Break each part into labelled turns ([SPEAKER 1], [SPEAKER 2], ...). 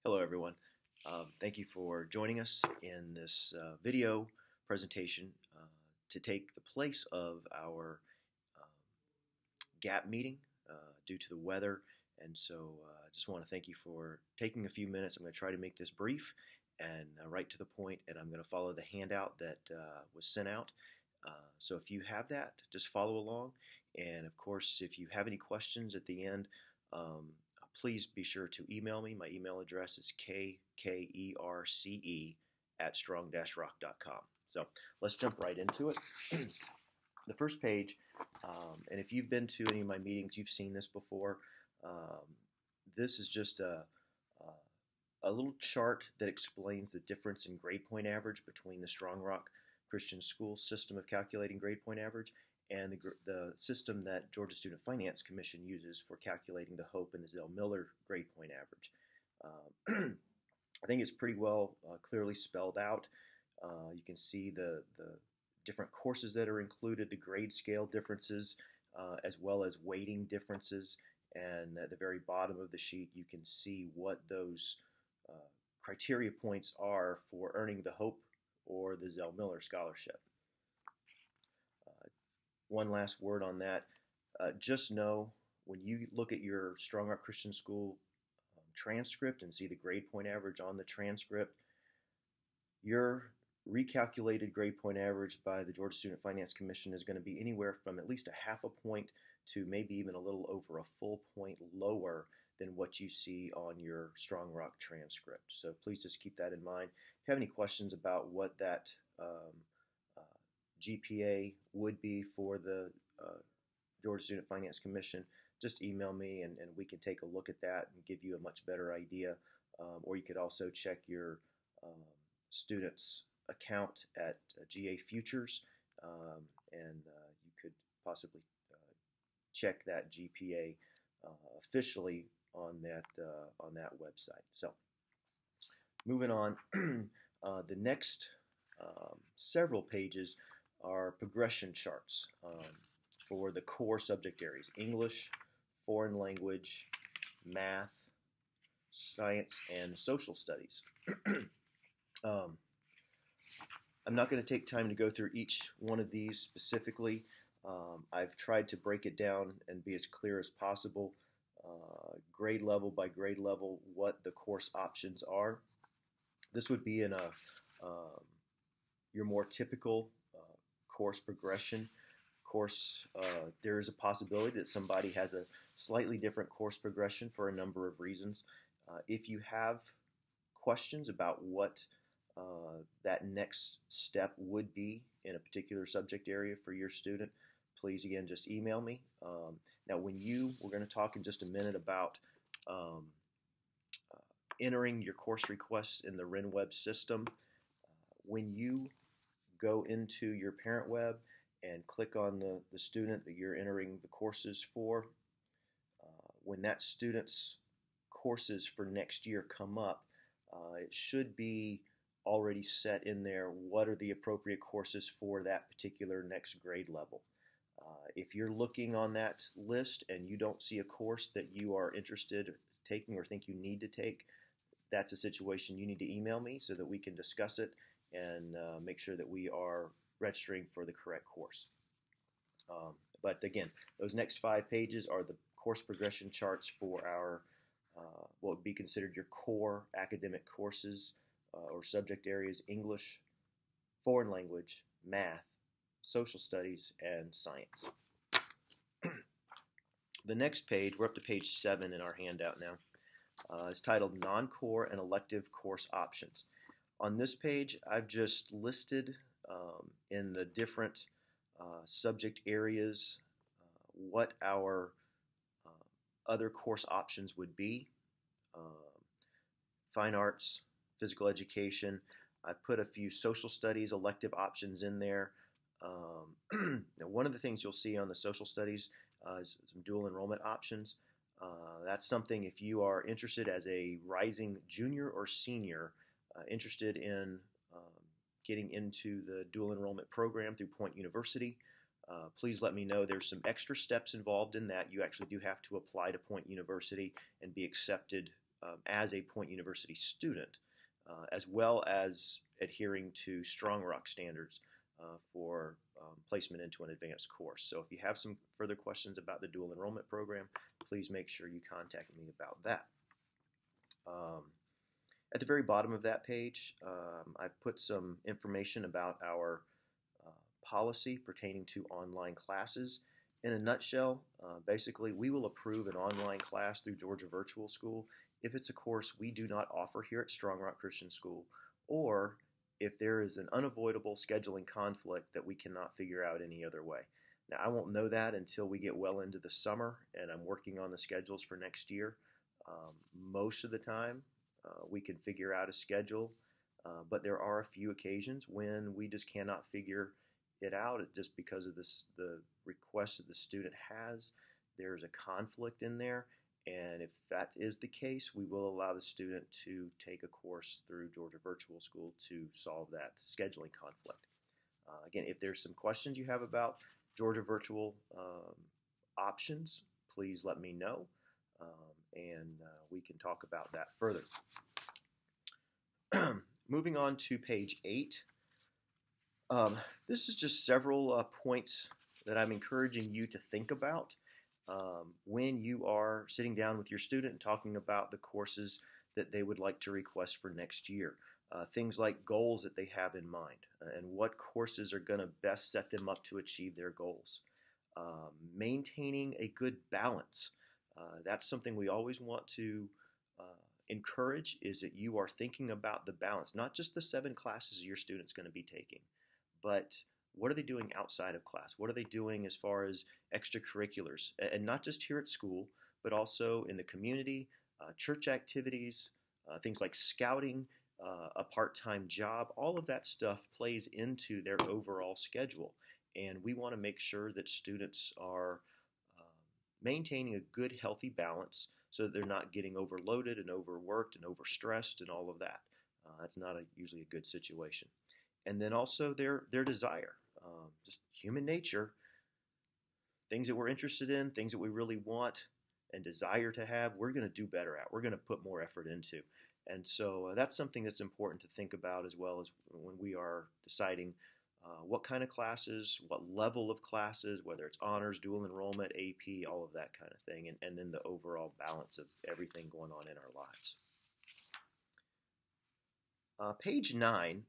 [SPEAKER 1] Hello everyone. Thank you for joining us in this video presentation to take the place of our um, GAP meeting due to the weather. And so I just want to thank you for taking a few minutes. I'm going to try to make this brief and right to the point, and I'm going to follow the handout that was sent out. So if you have that, just follow along. And of course, if you have any questions at the end, please be sure to email me. My email address is kkerce@strong-rock.com. So let's jump right into it. The first page, and if you've been to any of my meetings, you've seen this before. This is just a little chart that explains the difference in grade point average between the Strong Rock Christian School system of calculating grade point average and the system that Georgia Student Finance Commission uses for calculating the Hope and the Zell Miller grade point average. I think it's pretty well clearly spelled out. You can see the different courses that are included, the grade scale differences, as well as weighting differences. And at the very bottom of the sheet, you can see what those criteria points are for earning the Hope or the Zell Miller scholarship. One last word on that. Just know when you look at your Strong Rock Christian School transcript and see the grade point average on the transcript, your recalculated grade point average by the Georgia Student Finance Commission is going to be anywhere from at least a half a point to maybe even a little over a full point lower than what you see on your Strong Rock transcript. So please just keep that in mind. If you have any questions about what that GPA would be for the Georgia Student Finance Commission, just email me and we can take a look at that and give you a much better idea. Or you could also check your student's account at GA Futures and you could possibly check that GPA officially on that website. So moving on, the next several pages are progression charts for the core subject areas: English, foreign language, math, science, and social studies. I'm not going to take time to go through each one of these specifically. I've tried to break it down and be as clear as possible, grade level by grade level, what the course options are. This would be in your more typical course progression. Of course, there is a possibility that somebody has a slightly different course progression for a number of reasons. If you have questions about what that next step would be in a particular subject area for your student, please again just email me. Now we're going to talk in just a minute about entering your course requests in the RenWeb system. When you go into your parent web and click on the student that you're entering the courses for, when that student's courses for next year come up, it should be already set in there what are the appropriate courses for that particular next grade level. If you're looking on that list and you don't see a course that you are interested in taking or think you need to take, that's a situation you need to email me so that we can discuss it and make sure that we are registering for the correct course. But again, those next 5 pages are the course progression charts for our what would be considered your core academic courses or subject areas: English, foreign language, math, social studies, and science. The next page, we're up to page 7 in our handout now, is titled Non-Core and Elective Course Options. On this page, I've just listed in the different subject areas what our other course options would be. Fine arts, physical education. I've put a few social studies elective options in there. Now one of the things you'll see on the social studies is some dual enrollment options. That's something, if you are interested as a rising junior or senior, interested in getting into the dual enrollment program through Point University, please let me know. There's some extra steps involved in that. You actually do have to apply to Point University and be accepted as a Point University student, as well as adhering to Strong Rock standards for placement into an advanced course. So if you have some further questions about the dual enrollment program, please make sure you contact me about that. At the very bottom of that page, I've put some information about our policy pertaining to online classes. In a nutshell, basically, we will approve an online class through Georgia Virtual School if it's a course we do not offer here at Strong Rock Christian School, or if there is an unavoidable scheduling conflict that we cannot figure out any other way. Now, I won't know that until we get well into the summer and I'm working on the schedules for next year. Most of the time, we can figure out a schedule, but there are a few occasions when we just cannot figure it out just because of the request that the student has. There's a conflict in there, and if that is the case, we will allow the student to take a course through Georgia Virtual School to solve that scheduling conflict. Again, if there's some questions you have about Georgia Virtual options, please let me know, and we can talk about that further. Moving on to page 8. This is just several points that I'm encouraging you to think about when you are sitting down with your student and talking about the courses that they would like to request for next year. Things like goals that they have in mind and what courses are going to best set them up to achieve their goals. Maintaining a good balance. That's something we always want to encourage, is that you are thinking about the balance, not just the 7 classes your student's going to be taking, but what are they doing outside of class? What are they doing as far as extracurriculars? And not just here at school, but also in the community, church activities, things like scouting, a part-time job. All of that stuff plays into their overall schedule. And we want to make sure that students are maintaining a good, healthy balance so that they're not getting overloaded and overworked and overstressed and all of that. That's not usually a good situation. And then also their desire, just human nature, things that we're interested in, things that we really want and desire to have, we're going to do better at. We're going to put more effort into. And so that's something that's important to think about, as well as when we are deciding what kind of classes, what level of classes, whether it's honors, dual enrollment, AP, all of that kind of thing, and then the overall balance of everything going on in our lives. Page 9,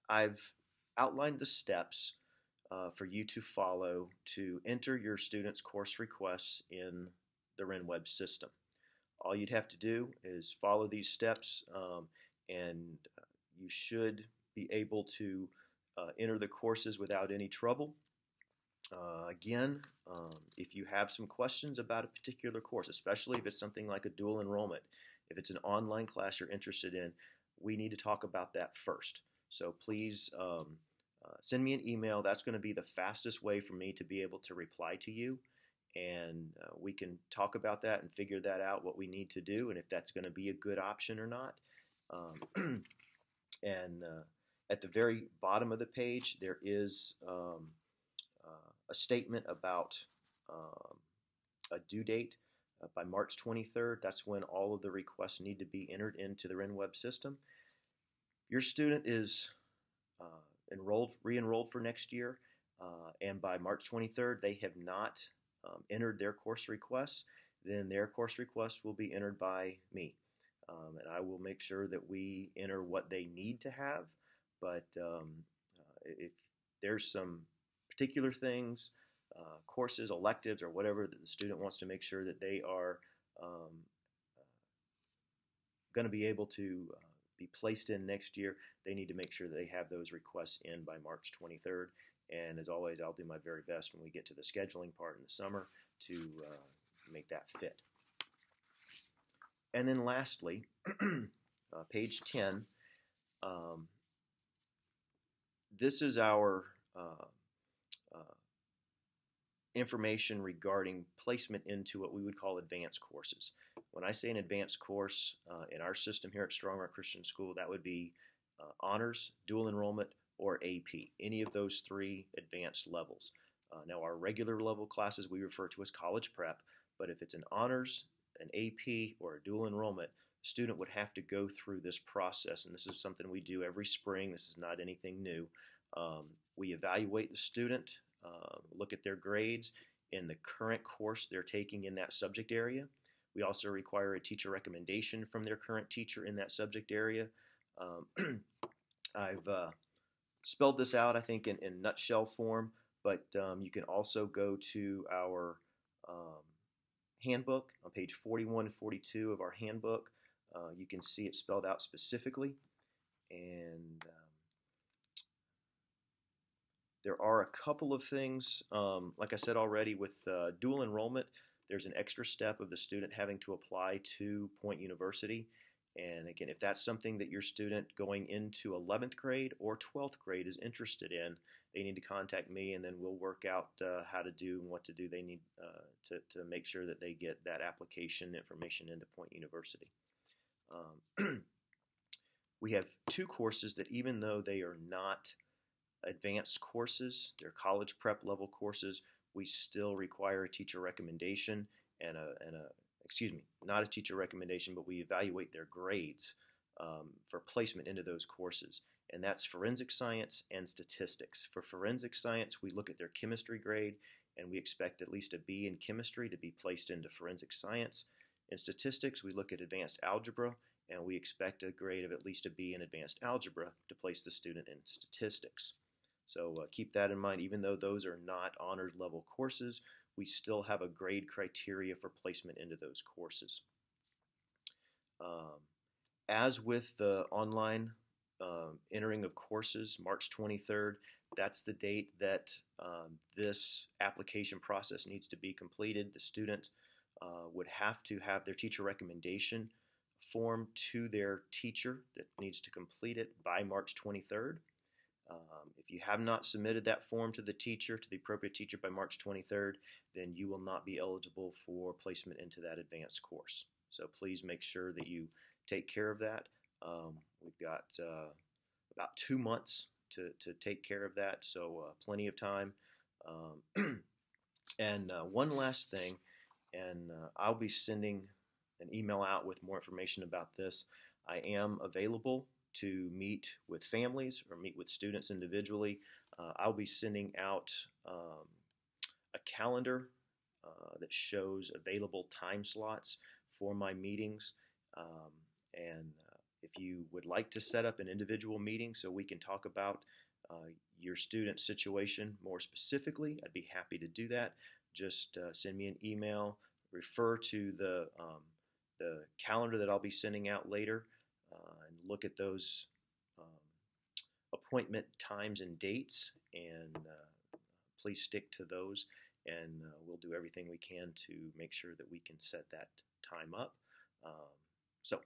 [SPEAKER 1] I've outlined the steps for you to follow to enter your students' course requests in the RenWeb system. All you'd have to do is follow these steps, and you should be able to enter the courses without any trouble. Again, if you have some questions about a particular course, especially if it's something like a dual enrollment, if it's an online class you're interested in, we need to talk about that first. So please send me an email. That's going to be the fastest way for me to be able to reply to you, and we can talk about that and figure that out, what we need to do, and if that's going to be a good option or not. And at the very bottom of the page, there is a statement about a due date by March 23rd. That's when all of the requests need to be entered into the RenWeb system. Your student is re-enrolled for next year, and by March 23rd they have not entered their course requests, then their course requests will be entered by me. And I will make sure that we enter what they need to have, but if there's some particular things, courses, electives, or whatever that the student wants to make sure that they are going to be able to be placed in next year, they need to make sure that they have those requests in by March 23rd. And as always, I'll do my very best when we get to the scheduling part in the summer to make that fit. And then lastly, page 10, this is our information regarding placement into what we would call advanced courses. When I say an advanced course in our system here at Strong Rock Christian School, that would be honors, dual enrollment, or AP, any of those 3 advanced levels. Now, our regular level classes we refer to as college prep, but if it's an honors, an AP or a dual enrollment, the student would have to go through this process, and this is something we do every spring. This is not anything new. We evaluate the student, look at their grades in the current course they're taking in that subject area. We also require a teacher recommendation from their current teacher in that subject area. I've spelled this out, I think, in nutshell form, but you can also go to our handbook on page 41 and 42 of our handbook. You can see it spelled out specifically, and there are a couple of things, like I said already, with dual enrollment, there's an extra step of the student having to apply to Point University. And again, if that's something that your student going into 11th grade or 12th grade is interested in, they need to contact me, and then we'll work out how to do and what to do they need to make sure that they get that application information into Point University. We have two courses that, even though they are not advanced courses, they're college prep level courses, we still require a teacher recommendation and not a teacher recommendation, but we evaluate their grades for placement into those courses. And that's forensic science and statistics. For forensic science, we look at their chemistry grade, and we expect at least a B in chemistry to be placed into forensic science. In statistics, we look at advanced algebra, and we expect a grade of at least a B in advanced algebra to place the student in statistics. So keep that in mind. Even though those are not honors level courses, we still have a grade criteria for placement into those courses. As with the online entering of courses, March 23rd, that's the date that this application process needs to be completed. The student would have to have their teacher recommendation form to their teacher that needs to complete it by March 23rd. If you have not submitted that form to the teacher, to the appropriate teacher by March 23rd, then you will not be eligible for placement into that advanced course. So please make sure that you take care of that. We've got about 2 months to take care of that, so plenty of time. And one last thing, and I'll be sending an email out with more information about this. I am available to meet with families or meet with students individually. I'll be sending out a calendar that shows available time slots for my meetings. And if you would like to set up an individual meeting so we can talk about your student situation more specifically, I'd be happy to do that. Just send me an email, refer to the calendar that I'll be sending out later, and look at those appointment times and dates, and please stick to those, and we'll do everything we can to make sure that we can set that time up. So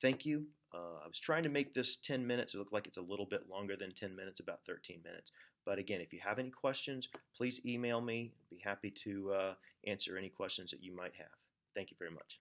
[SPEAKER 1] thank you. I was trying to make this 10 minutes. It looked like it's a little bit longer than 10 minutes, about 13 minutes. But again, if you have any questions, please email me. I'd be happy to answer any questions that you might have. Thank you very much.